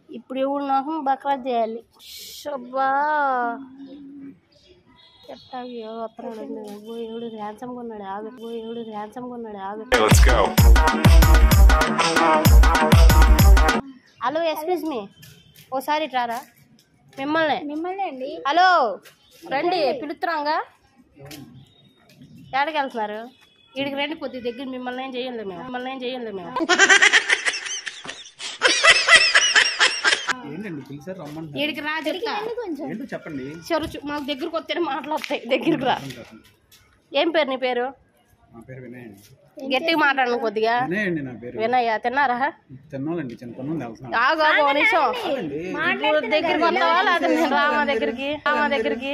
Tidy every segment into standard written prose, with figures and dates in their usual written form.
ఇప్పుడు ఎవరు నాకు బక్రా చేయాలి షబ్బా ఎట్టాగో వస్తున్నాడు ఎవడు హ్యాండ్సమ్గా ఉన్నాడు ఆగు హలో ఎక్స్క్యూజ్ మీ ఓసారి రారా మిమ్మల్ని అండి హలో రండి పిలుస్తున్నాగా ఎక్కడికి వెళ్తున్నారు వీడికి రండి కొద్ది దగ్గర మిమ్మల్ని ఏం చేయలేదు మేము వీడికి రా చెప్పండి మాకు దగ్గరకు వస్తేనే మాట్లాడతాయి దగ్గరికి రా ఏం పేరు నీ పేరు గట్టిగా మాట్లాడను కొద్దిగా వినయ్య తిన్నారా ఆగు నిమిషం దగ్గరికి వస్తావా లేదా నేను రామా దగ్గరికి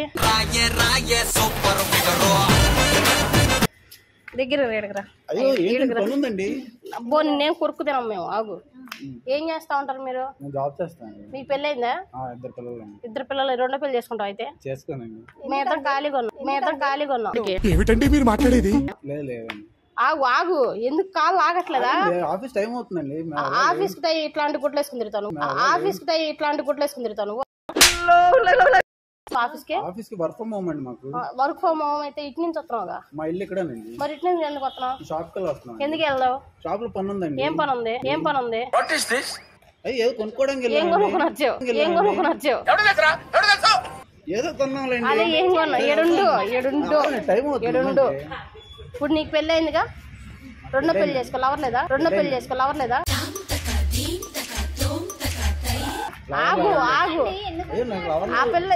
దగ్గర అబ్బో నేను కొరుకు తినాం మేము ఆగు ఏం చేస్తా ఉంటారు మీరు మీ పెళ్ళైందా ఇద్దరు పిల్లలు రెండో పెళ్లి చేసుకుంటాం అయితే మేమిద్దరం ఖాళీగా ఉన్నాం ఏమిటండి మీరు మాట్లాడేది ఆగు ఎందుకు కాలు ఆగట్లేదా ఆఫీస్ టైం అవుతుందండి ఆఫీస్ కి ఇట్లాంటి గుడ్లు వేసుకుని తిరుగుతాను ఆఫీస్ కి వర్క్ ఫ్రమ్ హోమ్ అండి మాకు వర్క్ ఫ్రమ్ హోమ్ అయితే ఇటు నుంచి వస్తున్నావుగా మా ఇల్లు ఇక్కడేనండి మరి ఇటు నుంచి ఎందుకు వస్తున్నావు షాప్ కి వస్తున్నాం ఎందుకు వెళ్దావు షాప్ లో పని ఉందండి ఏం పని ఉంది ఏదో కొనుక్కోవడానికి ఏం కొనుక్కొని వచ్చావు ఏదో కొన్నాంలేండి అదే ఏం కొన్నావు ఎడుండు ఇప్పుడు నీకు పెళ్ళి అయిందిగా రెండో పెళ్లి చేసుకోవాలి అవర్లేదా ఆగు ఆ పిల్ల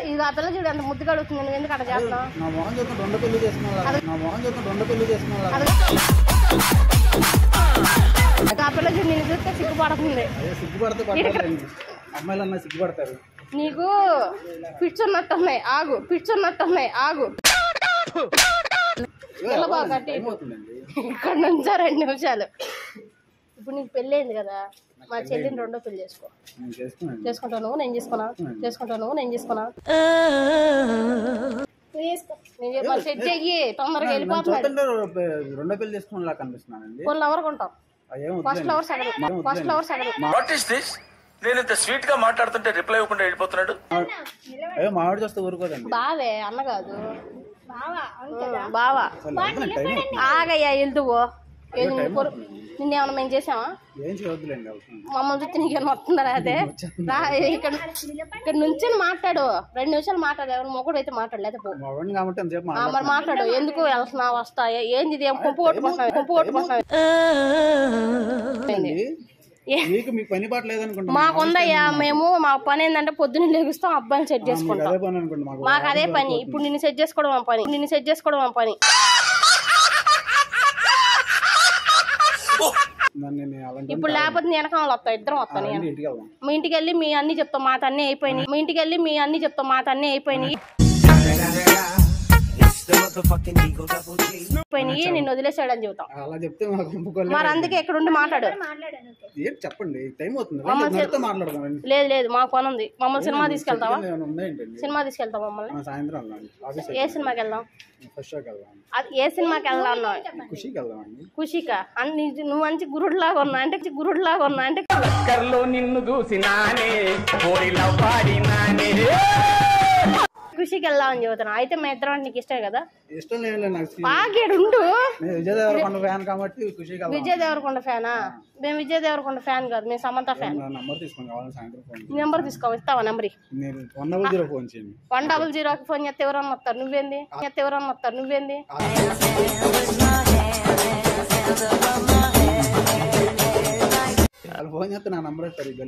చూడు అంత ముద్దుగా అడుగుతుంది నువ్వు ఎందుకు అట్లా చేస్తున్నావు ఆ పిల్ల చూడు నేను చూస్తే సిగ్గుపడుతుంది నీకు ఫిట్స్ ఉన్నట్టున్నాయి ఆగు ఇక్కడ నుంచా 2 నిమిషాలు ఇప్పుడు నీకు పెళ్ళి అయింది కదా మా చెల్లిని రెండో పెళ్లి చేసుకుంటావు నువ్వు నేను చేసుకున్నా సెట్ చెయ్యి తొందరగా వెళ్ళిపోతున్నాడు కొన్ని లవర్ కొంటాం ఫస్ట్ లవర్ సగం నేను ఇంత స్వీట్ గా మాట్లాడుతుంటే రిప్లై ఇవ్వకుండా వెళ్ళిపోతున్నాడు మామిడి చూస్తే ఊరుకోదండి బావే అన్న కాదు బావా ఆగయ్యా వెళ్తువో నిన్నేమన్నా మేము చేసామా మమ్మల్ని చూస్తే నీకేమన్నా వస్తుందా అదే ఇక్కడ నుంచి మాట్లాడు 2 నిమిషాలు మాట్లాడు ఎవరు మొగుడు అయితే మాట్లాడలేదు మరి మాట్లాడు ఎందుకు వెళ్తున్నా వస్తా ఏంది కొంపు కొట్టుకుంటున్నావు మాకుందయ్యా మేము మా పని ఏంటంటే పొద్దున్న లెగుస్తాం అబ్బాయిని సెట్ చేసుకుంటాం మాకు అదే పని ఇప్పుడు నిన్ను సెట్ చేసుకోవడం మా పని ఇప్పుడు లేకపోతే నేను వెనకాల వస్తా ఇద్దరం వస్తాను మీ ఇంటికి వెళ్ళి మీ అన్ని చెప్తాం మాట అన్నీ అయిపోయినాయి నిన్ను వదిలేసాడని చెబుతాం మరి అందుకే ఇక్కడ ఉండి మాట్లాడు లేదు మా పని ఉంది మమ్మల్ని సినిమా తీసుకెళ్తావా మమ్మల్ని ఏ సినిమాకి వెళ్దాం ఏ సినిమాకి వెళ్దాం ఖుషికా నువ్వు మంచి గురుడులాగా ఉన్నా అంటే నిన్ను చూసినానే ఖుషికి వెళ్దామని చెబుతున్నా అయితే మేము ఇద్దరం అంటే నీకు ఇష్టమే కదా పాకేడుండు విజయ్ దేవరకొండ ఫ్యానా మేము విజయ్ దేవరకొండ ఫ్యాన్ కాదు మేము సమంత ఫ్యాన్ నెంబర్ ఇస్తావా నెంబర్ 100కి ఫోన్ చేస్తే ఎవరన్నా వస్తారు నువ్వేంది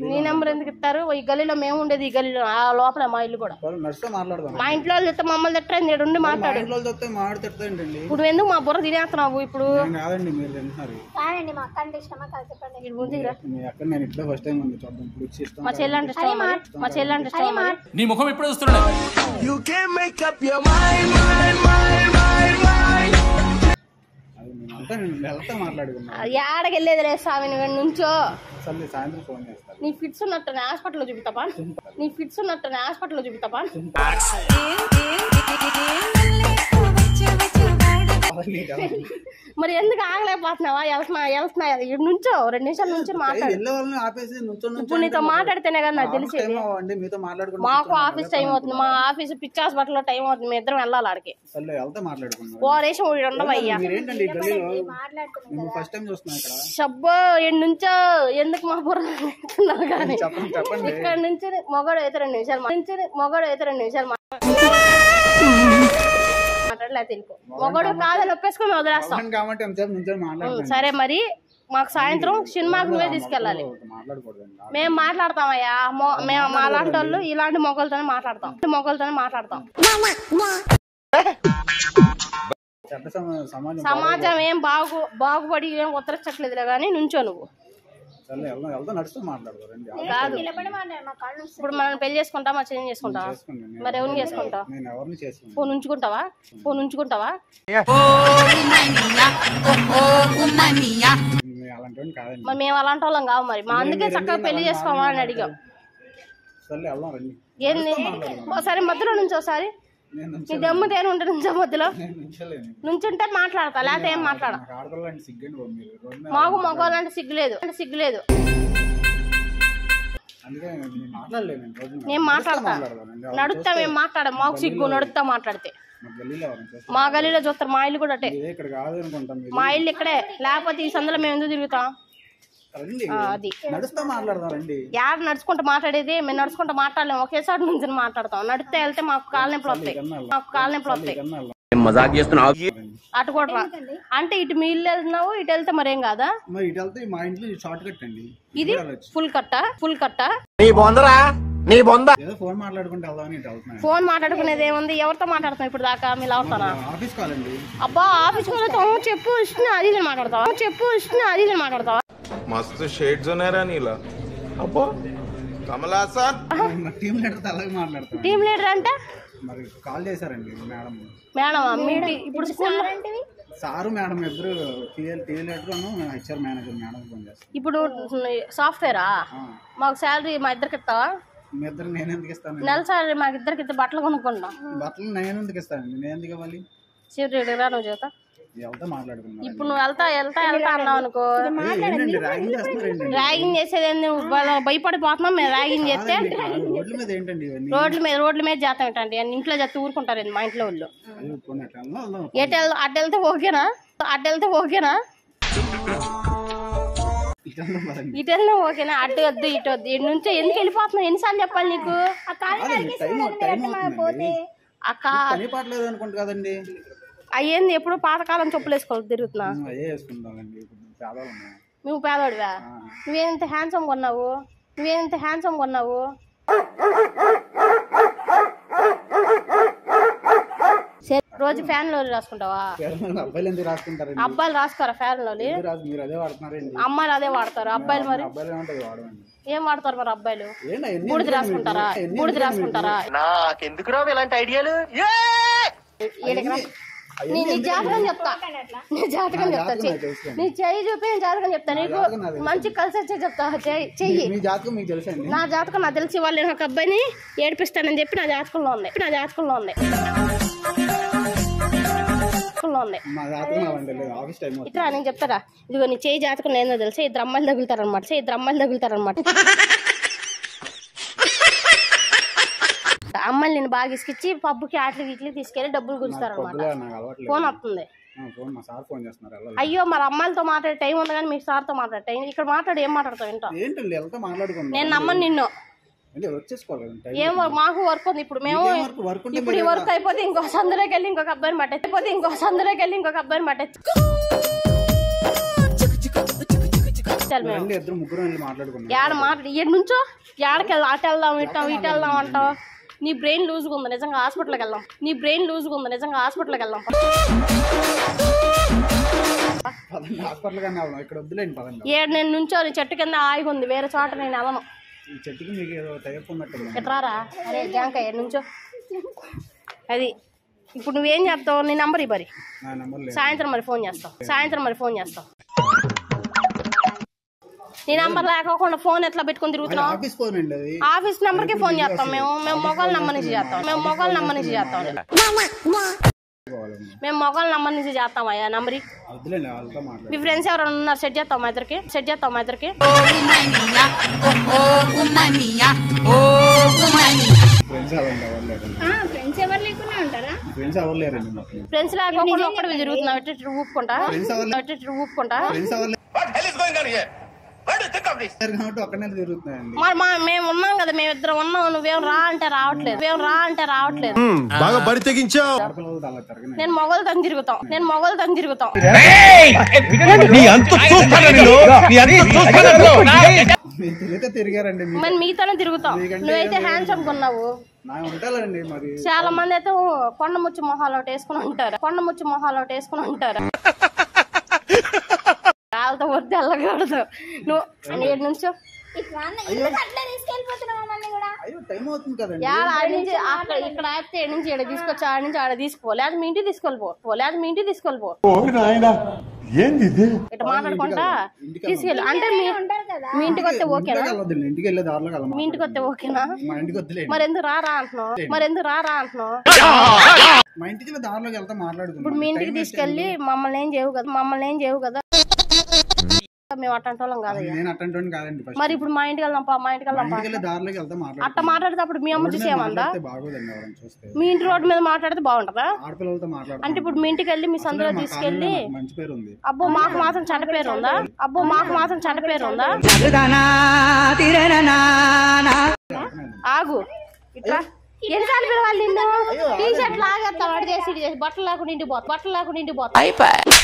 నీ నెంబర్ ఎందుకు ఇస్తారు ఈ గల్లీలో మేము ఉండేది ఈ గల్లీలో ఆ లోపల మా ఇల్లు కూడా మా ఇంట్లో మమ్మల్ని తిట్టండి ఉండి మాట్లాడు ఇప్పుడు ఎందుకు మా బుర్ర తినేస్తున్నావు ఇప్పుడు మా చెల్లి అంటే ఇష్టం నీ ముఖం ఎప్పుడు వస్తున్నాడు ఏడకి వెళ్ళేది రే స్వామి నువ్వు నుంచో నీ ఫిట్స్ ఉన్నట్టు హాస్పిటల్లో చూపిస్తాపా కాదండి మరి ఎందుకు ఆగలేకపోతున్నావా? వెళ్తున్నా ఇటు నుంచో 2 నిమిషాల నుంచి మాట్లాడు. వెళ్ళే వాళ్ళని ఆపేసి ఇప్పుడు నీతో మాట్లాడితేనే కదా నాకు తెలిసేది. మీతో మాట్లాడుకుంటా మాకు ఆఫీస్ టైం అవుతుంది, మా ఆఫీస్ పిచ్చి హాస్పిటల్లో టైం అవుతుంది, మేము ఇద్దరం వెళ్ళాలి ఆడికి. వెళ్తే మాట్లాడుకుంటాం. ఓ రేషం ఉండవయ్యా. మీరేంటండి ఫస్ట్ టైం చూస్తున్నాం ఇక్కడ. షబ్బో 7 నుంచో ఎందుకు మా బుర్ర కానీ చెప్పండి. ఇక్కడ నుంచి మొగడు అయితే 2 నిమిషాలు మాట్లాడలే తెలుపు. మొగడు కాదని ఒప్పేసుకొని వదిలేస్తాం. సరే మరి మాకు సాయంత్రం సినిమాకి నువ్వే తీసుకెళ్ళాలి. మేము మాట్లాడతామయ్యా, మేము అలాంటి వాళ్ళు ఇలాంటి మొగలతోనే మాట్లాడతాం. సమాజం ఏం బాగుపడి ఏం ఉత్తరించట్లేదులే కానీ నుంచో నువ్వు కాదు. ఇప్పుడు మనం పెళ్లి చేసుకుంటామా చేంజ్ చేసుకుంటావా? మరి ఎవరిని చేసుకుంటావు? ఫోన్ ఉంచుకుంటావా? మరి మేము అలాంటి వాళ్ళం కావు. మరి మా అందుకే చక్కగా పెళ్లి చేసుకోమా అని అడిగాం. ఏంది ఒకసారి మధ్యలో నుంచి ఒకసారి నీ దమ్ము తేను ఉంటే నుంచో మధ్యలో నుంచుంటే మాట్లాడతా, లేకపోతే ఏం మాట్లాడ. మాకు మగవాళ్ళంటే సిగ్గులేదు. నేను మాట్లాడతా, నడుస్తా. మేము మాట్లాడాం, మాకు సిగ్గు నడుస్తా మాట్లాడితే. మా గలీలో చూస్తారు, మా ఇల్లు కూడా అటే. మా ఇల్లు ఇక్కడే, లేకపోతే ఈ సందులో మేము ఎందుకు తిరుగుతాం? అది యాడ నడుచుకుంటూ మాట్లాడేది. మేము నడుచుకుంటూ మాట్లాడలేము, ఒకేసారి నుంచి మాట్లాడతాం. నడితే వెళ్తే మాకు కాళ్ళ నొప్పులు వస్తాయి. అటు కూడా అంటే ఇటు మీ ఇల్లు వెళ్తున్నావు, ఇటు వెళ్తే మరేం కాదా? ఇది ఫుల్ కట్ట. ఫోన్ మాట్లాడుకునేది ఏముంది? ఎవరితో మాట్లాడుతున్నావు ఇప్పుడు దాకా? మీరు అవుతానా? అబ్బా ఆఫీస్ చెప్పు అది మాట్లాడతావా? मस्त शेड जो नाही राणीला अप्पा कमला असा టీమ్ లీడర్ అంటే మరి కాల్ చేశారండి మేడం ఇప్పుడు సారు మేడం ఇద్దరు team leader HR manager madam phone చేస్తారు. ఇప్పుడు సాఫ్ట్వేరా? మాకు శాలరీ మా ఇద్దరికి ఇస్తావా? మీ ఇద్దరు నేను ఎందుకు ఇస్తాను? నెల శాలరీ మాకు ఇద్దరికి ఇస్తే బట్టలు కొనుక్కుంటాం. బట్టలు నేను ఎందుకు ఇస్తానండి? నేను ఎందుకు ఇవ్వాలి? రా నువ్వు చేత. ఇప్పుడు నువ్వు వెళ్తా అన్నావు అనుకో, ర్యాగింగ్ చేసేది భయపడిపోతున్నాం మేము. ర్యాగింగ్ చేస్తే రోడ్ల మీద చేస్తాం ఏంటండి? ఇంట్లో చేస్తే ఊరుకుంటారు మా ఇంట్లో వాళ్ళు. అడ్డెళ్తే ఓకేనా? ఇటు వెళ్ళినా ఓకేనా? అడ్డు వద్దు ఇటు వద్దు. ఇటు నుంచి ఎందుకు వెళ్ళిపోతున్నావు? ఎన్నిసార్లు చెప్పాలి నీకు? అయ్యింది ఎప్పుడు పాతకాలం చెప్పులు వేసుకోవాలి తిరుగుతున్నా. నువ్వు పేదవాడివా? నువ్వేంత హ్యాండ్సమ్ కొన్నావు? రోజు ఫ్యాన్ లో రాసుకుంటావా? అబ్బాయిలు రాసుకోరా ఫ్యాన్ లో? అమ్మాయిలు అదే వాడతారు. అబ్బాయిలు మరి ఏం వాడతారు? మరి అబ్బాయిలు బూడిద రాసుకుంటారా? నాకెందుకు రావు ఇలాంటి ఐడియాలు? నీ జాతకం చెప్తా. నీ చెయ్యి చూపి నేను జాతకం చెప్తా. నీకు మంచి కలిసి వచ్చే చెప్తా. చెయ్యి నా జాతకం నాకు తెలిసి వాళ్ళు నేను ఒక అబ్బాయిని ఏడిపిస్తానని చెప్పి నా జాతకంలో ఉంది. ఇట్లా నేను చెప్తారా? ఇదిగో నీ చెయ్యి జాతకం ఏందో తెలుసా? 2 అమ్మాయిలు తగులుతారనమాట. అమ్మాయిలు నేను బాగా ఇసుకిచ్చి పబ్బుకి ఆటలకి తీసుకెళ్లి డబ్బులు గుంజుతారనమాట. ఫోన్ వస్తుంది. అయ్యో మరి అమ్మాయిలతో మాట్లాడే టైం ఉంది కానీ మీకు సార్తో మాట్లాడే టైం. ఇక్కడ మాట్లాడి ఏం మాట్లాడతావు? ఏంటో నేను నమ్మను నిన్ను. ఏం మాకు వర్క్ ఉంది. ఇప్పుడు మేము ఇప్పుడు ఈ వర్క్ అయిపోతే ఇంకో సందులోకి వెళ్ళి ఇంకొక అబ్బాయిని పట్టచ్చు. ఏడు నుంచో ఏడకి అటు వెళ్దాం ఇటు వెళ్దాం అంటావు. నీ బ్రెయిన్ లూజ్గా ఉంది, నిజంగా హాస్పిటల్కి వెళ్దాం. ఏడు నేను నుంచో నీ చెట్టు కింద ఆయిగా ఉంది, వేరే చోట నేను వెళ్ళను. ఎట్రారా? అరే జాంకాయ నుంచో. అది ఇప్పుడు నువ్వేం చేస్తావు? నీ నంబర్ ఇవ్వరి. సాయంత్రం మరి ఫోన్ చేస్తావు. నీ నంబర్ లేకోకుండా ఫోన్ ఎట్లా పెట్టుకుని తిరుగుతున్నావు? ఆఫీస్ నెంబర్కి ఫోన్ చేస్తాం. మేము మొగోళ్ళ నంబర్ నుంచి చేస్తాం. మేము మొగలు నంబర్ నుంచి చేస్తామయ్యా నంబరి. వద్దులేండి వాళ్ళతో మాట్లాడు. మీ ఫ్రెండ్స్ ఎవరైనా ఉన్నారు? సెట్ చేస్తాం మా ఇద్దరికి. ఫ్రెండ్స్ ఎవరు లేరండి మాకు. ఫ్రెండ్స్ లేకపోకుండా ఒక్కడే తిరుగుతున్నావు ఊపుకుంటా. కాబట్టి ఒక్కనే తిరుగుతున్నాయండి. మరి మేము ఉన్నాం కదా, మేమిద్దరం ఉన్నాం. నువ్వేం రా అంటే రావట్లేదు. బాగా బరి తెగించావు. ఆడపిల్లలతో అలా తిరగనే. నేను మొగలతో తిరుగుతాం. మీరు తిరిగితే తిరిగారండి. మరి మీతోనే తిరుగుతాం. నువ్వైతే హ్యాండ్సమ్ కొన్నావు. నాకు ఉంటాలండి మరి. చాలా మంది అయితే కొండ ముచ్చు మొహాలు ఒకటి వేసుకుని ఉంటారు. వాళ్ళతో వద్దు వెళ్ళకూడదు. నువ్వు ఏడు నుంచో అయ్యో టైం అవుతుంది కదండి. ఆడి నుంచి ఇక్కడ ఆపితే ఏడు నుంచి ఏడు తీసుకొచ్చి ఆడి నుంచి ఆడ తీసుకో, లేదా మీ ఇంటికి తీసుకెళ్ళిపో. ఇట్లా మాట్లాడుకుంటా తీసుకెళ్ళి అంటే మీ ఇంటికి వస్తే ఓకేనా? ఇంటికి వెళ్ళే దారిలో మీ ఇంటికి వస్తే ఓకేనా? మా ఇంటికి వద్దులే. మరి ఎందుకు రారా అంటున్నావు? మా ఇంటికి వెళ్ళే దారిలోకి వెళ్తా మాట్లాడుకుంటాం. ఇప్పుడు మీ ఇంటికి తీసుకెళ్ళి మమ్మల్ని ఏం చేయవు కదా. మేము అట్టంటి వాళ్ళం కాదయ్యా. నేను అట్టంటి కాదండి. మరి ఇప్పుడు మా ఇంటికి వెళ్దాం దారిలోకి వెళ్తా అట్ట మాట్లాడితే అప్పుడు మీ అమ్మ చూసేయమందా? బాగోదండి ఎవరైనా చూస్తే. మీ ఇంటి రోడ్డు మీద మాట్లాడితే బాగుంటదా? ఆడపిల్లలతో మాట్లాడు అంటే ఇప్పుడు మీ ఇంటికి వెళ్ళి మీ సందులో తీసుకెళ్ళి మంచి పేరు ఉంది. అబ్బో మాకు మాత్రం చెడ్డ పేరు ఉందా? ఆగు ఇట్లా ఎన్నిసార్లు పిలవాలి నిన్ను? టీ షర్ట్ లాగేస్తాం వాడు చేసి బట్టలు లేకుండా ఇంటికి పోతా.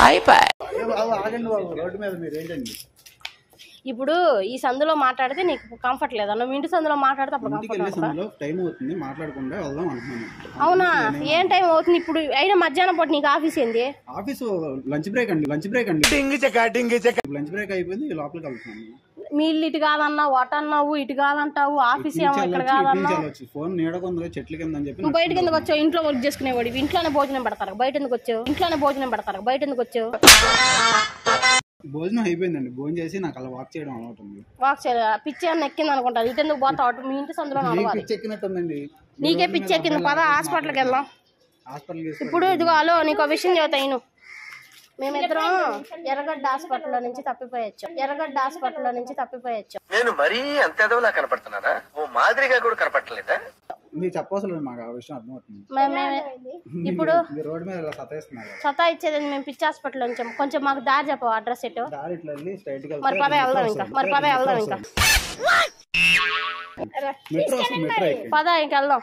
ఆగండి బాబు, రోడ్డు మీద మీరు ఏంటండి? ఇప్పుడు ఈ సందులో మాట్లాడితే నీకు కంఫర్ట్ లేదా? నువ్వు ఇంటి సందులో మాట్లాడితే అప్పుడు ఇంటికి వెళ్ళే సమయంలో టైం అవుతుంది, మాట్లాడకుండా వెళ్దాం అంటున్నాను. అవునా? ఏం టైం అవుతుంది ఇప్పుడు? అయినా మధ్యాహ్నం పూట నీకు ఆఫీస్ ఏంది? ఆఫీసు లంచ్ బ్రేక్ అండి. లంచ్ బ్రేక్ అయిపోయింది, లోపలికి వెళ్తున్నాను. మీ ఇల్లు ఇటు కాదన్నావు, అటు అన్నావు, ఇటు కాదంటావు. ఆఫీస్ ఏమో ఇక్కడ కాదన్నావు. ఫోన్ నీడకుందో చెట్ల కింద అని చెప్పి. నువ్వు బయటకి ఎందుకు వచ్చావు? ఇంట్లో వర్క్ చేసుకునేవాడు. ఇంట్లోనే భోజనం పెడతారు. బయట ఎందుకు వచ్చావు? భోజనం అయిపోయిందండి. భోజనం చేసి నాకు అలా వాక్ చేయడం అలవాటు ఉంది. వాక్ చేయాలి. పిచ్చి అని ఎక్కింది అనుకుంటా. ఇటు ఎందుకు పోతావు? అటు మీ ఇంటి సందులో నడవాలి. పిచ్చి ఎక్కినట్టుందండి. నీకే పిచ్చి ఎక్కింది. పద హాస్పిటల్కి వెళ్దాం. ఇప్పుడు ఇదిగో హలో, నీకు ఒక విషయం చెబుతాను. మేమిద్దరం ఎర్రగడ్డ హాస్పిటల్లో నుంచి తప్పిపోయొచ్చు. నేను మరీ అంత ఎదవలా కనపడుతున్నారా? ఓ మాదిరిగా కూడా కనపడలేదా? మీరు చెప్పవసరం మాకు ఆ విషయం అర్థమవుతుంది. ఇప్పుడు రోడ్డు మీద సతాయిస్తున్నారు. సతా ఇచ్చేది మేము పిచ్చి హాస్పిటల్ నుంచి. కొంచెం మాకు దారి చెప్పవు, అడ్రస్ ఎటు? దారి ఇట్లా వెళ్ళి స్ట్రైట్ గా మరి పద వెళ్దాం ఇంకా. మెట్రో పద ఇంకెళ్దాం.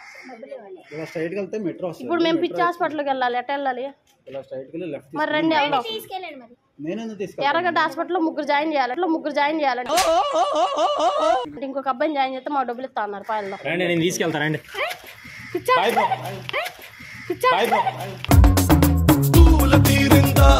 ఇలా స్ట్రైట్ గా వెళ్తే మెట్రో వస్తుంది. ఇప్పుడు మేము పిచ్చి హాస్పిటల్కి వెళ్ళాలి. ఎట్ట వెళ్ళాలి? ఇలా స్ట్రైట్ గా లెఫ్ట్. మరి రండి వెళ్దాం. నేనెందుకు తీసుకెళ్ళాలి? ఎర్రగడ్డ హాస్పిటల్లో ముగ్గురు జాయిన్ చేయాలి. ఇంకొక అబ్బాయిని జాయిన్ చేస్తే మా డబ్బులు ఇస్తా అన్నారు. పాయల్లో నేను తీసుకెళ్తానండి. తూల తీరిందా